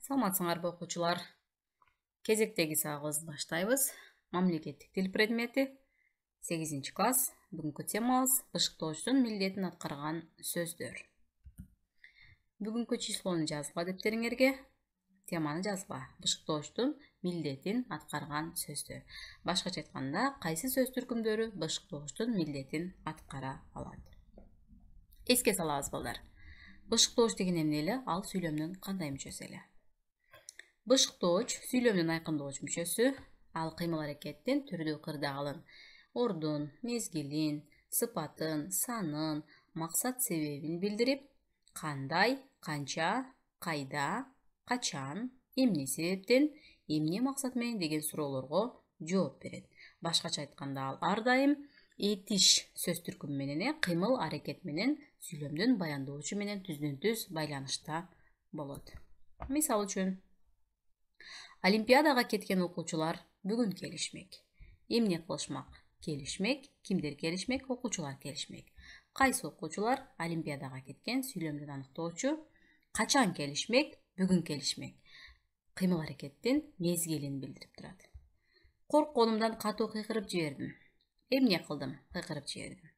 Саламатсыңарбы окуучулар? Кезектеги сабагыбызды баштайбыз. Мамлекеттик тил предмети 8-класс. Бүгүнкү темабыз бышыктоочтун милдетин аткарган сөздөр. Бүгүнкү числону жазгыла дептериңерге теманы жазгыла. Бышыктоочтун милдетин аткарган сөздөр. Башкача айтканда, кайсы сөз түркүмдөрү бышыктоочтун милдетин аткара алат? Эске салабыз балдар. Бышыктооч деген эмне эле? Ал сүйлөмдүн кандай мүчөсү эле? Бышыктооч сүйлөмдүн айкындоочу мүчөсү. Ал кыймыл аракеттин түрдүү кырдаалын, ордун, мезгилин, сыпатын, санын, максат себебин билдирип, кандай, канча, кайда, качан, эмне себептен, эмне максат менен деген суроолорго жооп берет. Башкача айтканда, ал ар дайым этиш сөз түркүмү менен, кыймыл аракет менен сүйлөмдүн баяндоочу менен түздөн-түз байланышта болот. Мисал үчүн, Олимпиадага кеткен окуучулар бүгүн келишмек. Эмне кылышмак? Келишмек. Кимдер келишмек? Окуучулар келишмек. Кайсы окуучулар Олимпиадага кеткен сүйлөмдүн аныктоочу? Качан келишмек? Бүгүн келишмек. Кыймыл аракеттин мезгилин билдирип турат. Коркконумдан катуу кыйкырып жибердим. Эмне кылдым? Кыйкырып жибердим.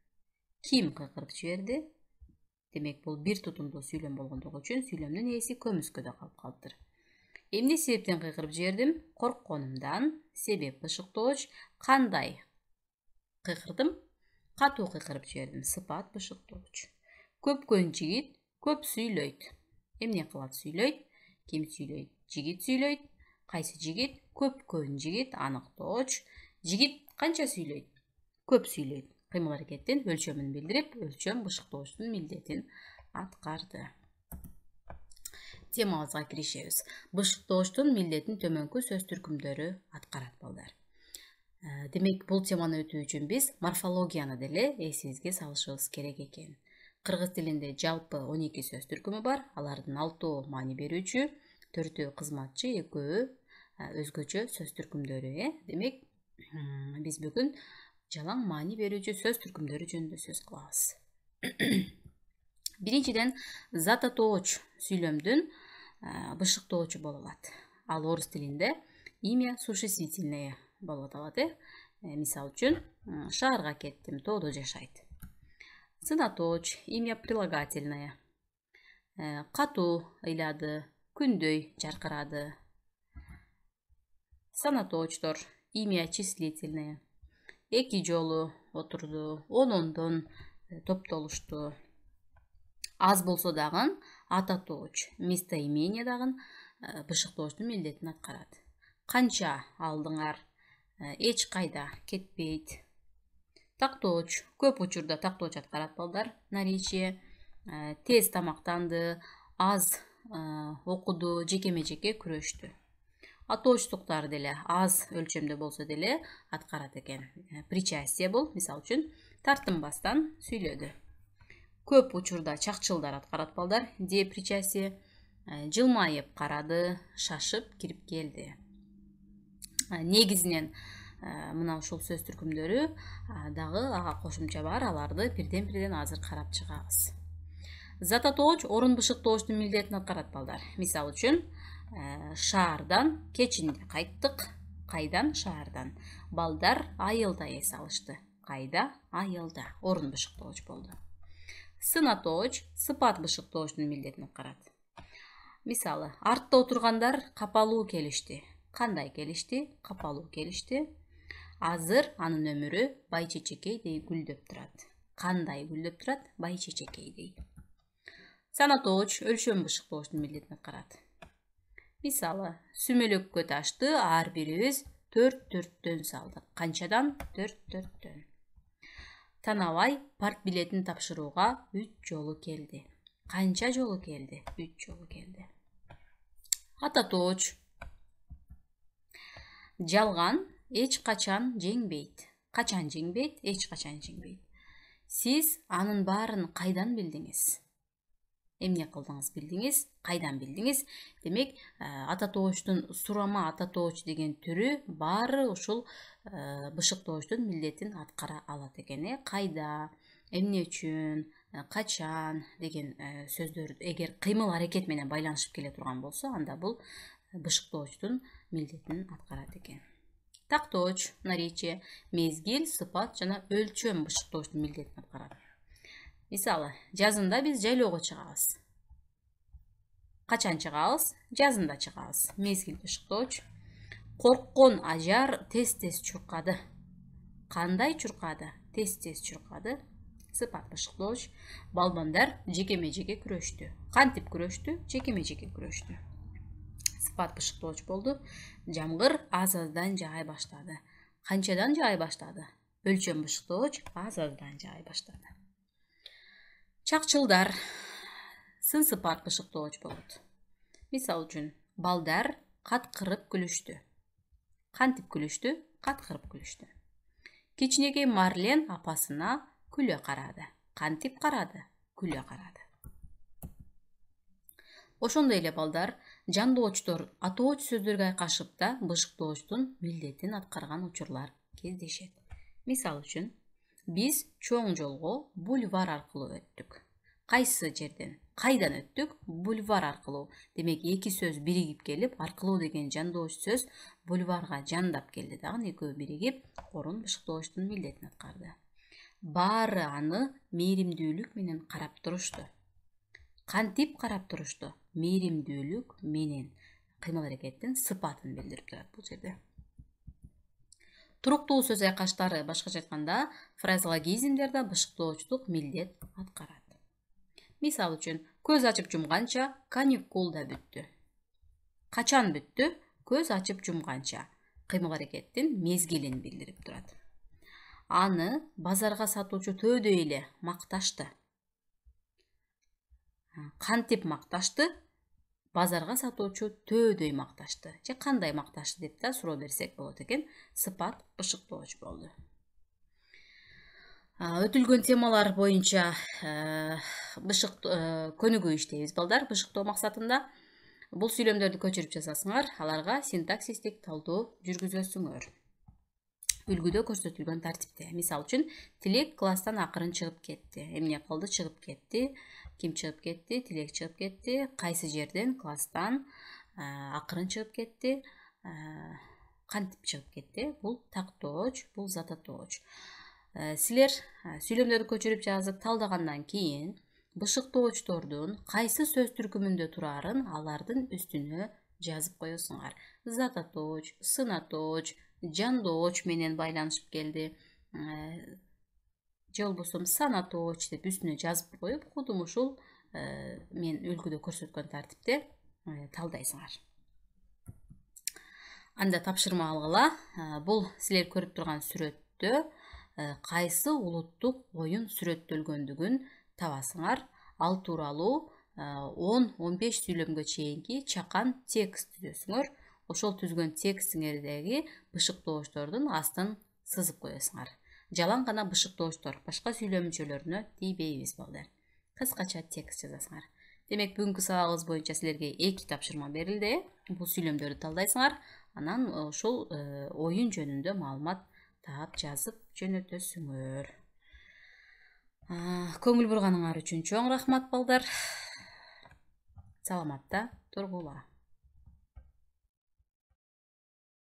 Ким кыйкырып жиберди? Демек, бул бир тутумдуу сүйлөм болгондугу үчүн сүйлөмдүн ээси көмүскөдө калып калыптыр. Эмне себептен кыйкырып жибердим? Коркконумдан. Себеп бышыктооч. Кандай кыйкырдым? Катуу кыйкырып жибердим. Сыпат бышыктооч. Көпкөн жигит көп сүйлөйт. Эмне кылат? Сүйлөйт. Ким сүйлөйт? Жигит сүйлөйт. Кайсы жигит? Көпкөн жигит. Аныктооч. Жигит канча сүйлөйт? Көп сүйлөйт. Кыймыл аракеттин өлчөмүн билдирип, өлчөм бышыктоочтун милдетин аткарды. Темабызга киришебиз. Бышыктоочтун милдетин төмөнкү сөз түркүмдөрү аткарат балдар. Демек, бул теманы өтүү үчүн биз морфологияны деле эсибизге салышыбыз керек экен. Кыргыз тилинде жалпы 12 сөз түркүмү бар. Алардын 6 маани берүүчү, 4 кызматчы, 2 өзгөчө сөз түркүмдөрү. Демек, биз бүгүн жалаң маани берүүчү сөз түркүмдөрү жөнүндө сөз кылабыз. Биринчиден, зат атооч сүйлөмдүн бышыктоочу боло алат. Ал орус тилинде имя существительное болуп аталат. Мисал үчүн, шаарга кеттим, тоодо жашайт. Сын атооч, имя прилагательное. Катуу ыйлады, күндөй жаркырады. Сан атоочтор, имя числительное. Эки жолу отурду, онондон топтолушту. Аз болсо дагы ат атооч, местоимение дагы бышыктоочтун милдетин аткарат. Канча алдыңар, эч кайда кетпейт. Тактооч, көп учурда тактооч аткарат балдар. Наречие, тез тамактанды, аз окуду, жекеме-жеке күрөштү. Атоочтуктар деле аз өлчөмдө болсо деле аткарат экен. Причастие бул, мисал үчүн, тартынбастан сүйлөдү. Көп учурда чакчылдар аткарат балдар. Де причастие, жылмайып карады, шашып кирип келди. Негизинен мына ушул сөз түркүмдөрү дагы ага кошумча бар, аларды бирден азыр карап чыгабыз. Зат атооч орун бышыктоочтун милдетин аткарат балдар. Мисал үчүн, шаардан кечинде кайттык. Кайдан? Шаардан. Балдар айылда эс алышты. Кайда? Айылда. Орун бышыктооч болду. Сын атооч сыпат бышыктоочтун милдетин аткарат. Мисалы, артта отургандар капалуу келишти. Кандай келишти? Капалуу келишти. Азыр анын өмүрү байчечекейдей гүлдөп турат. Кандай гүлдөп турат? Байчечекейдей. Сан атооч өлчөм бышыктоочтун милдетин аткарат. Мисалы, сүмөлөккө ташты ар бирибиз 4-4төн салдык. Канчадан? 4-4төн. Танабай парт билетин тапшырууга 3 жолу келди. Канча жолу келди? 3 жолу келди. Ат атооч жалган эч качан жеңбейт. Качан жеңбейт? Эч качан жеңбейт. Сиз анын баарын кайдан билдиңиз? Эмне кылдыңыз? Билдиңиз? Кайдан билдиңиз? Демек, ат атоочтун сурама ат атооч деген түрү баары ушул бышыктоочтун милдетин аткара алат экен. Кайда, эмне үчүн, качан деген сөздөр эгер кыймыл аракет менен байланышып келе турган болсо, анда бул бышыктоочтун милдетин аткарат экен. Тактооч, наречие, мезгил, сыпат жана өлчөм бышыктоочтун милдетин аткарат. Мисалы, жазында биз жайлоого чыгабыз. Качан чыгабыз? Жазында чыгабыз. Мезгил бышыктооч. Корккон ажар тез-тез чуркады. Кандай чуркады? Тез-тез чуркады. Сыпат бышыктооч. Балбандар жекеме-жеке күрөштү. Кантип күрөштү? Жекеме-жеке күрөштү. Сыпат бышыктооч болду. Жамгыр аз-аздан жаай баштады. Канчадан жаай баштады? Өлчөм бышыктооч аз-аздан жаай баштады. Чакчылдар сын сыпат бышыктооч болот. Мисал үчүн, балдар каткырып күлүштү. Кантип күлүштү? Каткырып күлүштү. Кичинекей Марлен апасына күлө карады. Кантип карады? Күлө карады. Ошондой эле балдар жандоочтор атооч сөздөргө айкашып да бышыктоочтун милдетин аткарган учурлар кездешет. Мисал үчүн, биз чоң жолго бульвар аркылуу өттүк. Кайсы жерден? Кайдан өттүк? Бульвар аркылуу. Демек, эки сөз биригип келип, аркылуу деген жандооч сөз бульварга жандап келди. Дагы экөө биригип, орун бышыктоочтун милдетин аткарды. Баары аны мээримдүүлүк менен карап турушту. Кантип карап турушту? Мээримдүүлүк менен. Кыймыл аракеттин сыпатын билдирип турат бул жерде. Туруктуу сөз айкаштары, башкача айтканда, фразеологизмдерде бышыктоочтук милдет аткарат. Мисал үчүн, көз ачып жумганча каникул да бүттү. Качан бүттү? Көз ачып жумганча. Кыймыл аракеттин мезгилин билдирип турат. Аны базарга сатуучу төөдөй эле макташты. Кантип макташты? Базарга сатуучу төөдөй макташты. Же кандай макташты деп да суроо берсек болот экен. Сыпат бышыктооч болду. Өтүлгөн темалар боюнча көнүгүү иштейбиз балдар. Бышыктоо максатында бул сүйлөмдөрдү көчүрүп жазасыңар, аларга синтаксистик талдоо жүргүзөсүңөр. Үлгүдө көрсөтүлгөн тартипте. Мисал үчүн, Тилек класстан акырын чыгып кетти. Эмне кылды? Чыгып кетти. Ким чыгып кетти? Тилек чыгып кетти. Кайсы жерден? Класстан. Акырын чыгып кетти. Кантип чыгып кетти? Бул тактооч, бул зататооч. Силер сүйлөмдөрдү көчүрүп жазып талдагандан кийин бышыктоочтордун кайсы сөз түркүмүндө турарын алардын үстүнө жазып коесуңар. Зататооч, сынатооч, жандооч менен байланышып келди. Же болбосо санатооч деп үстүнө жазып коюп, кудум ушул мен үлгүдө көрсөткөн тартипте талдайсыңар. Анда тапшырма алгыла. Бул силер көрүп турган сүрөттө кайсы улуттук оюн сүрөттөлгөндүгүн табасыңар. Ал тууралуу 10-15 сүйлөмгө чейинки чакан текст түзөсүңөр. Ошол түзгөн текстиңердеги бышыктоочтордун астын сызып коесуңар. Жалаң гана бышыктоочтор, башка сүйлөм мүчөлөрүнө тийбейбиз балдар. Кыскача текст жазасыңар. Демек, бүгүнкү сабагыбыз боюнча силерге 2 тапшырма берилди. Бул сүйлөмдөрдү талдайсыңар, анан ошол оюн жөнүндө маалымат таап жазып жөнөтөсүңөр. Көңүл бурганыңар үчүн чоң рахмат балдар. Саламатта тургула.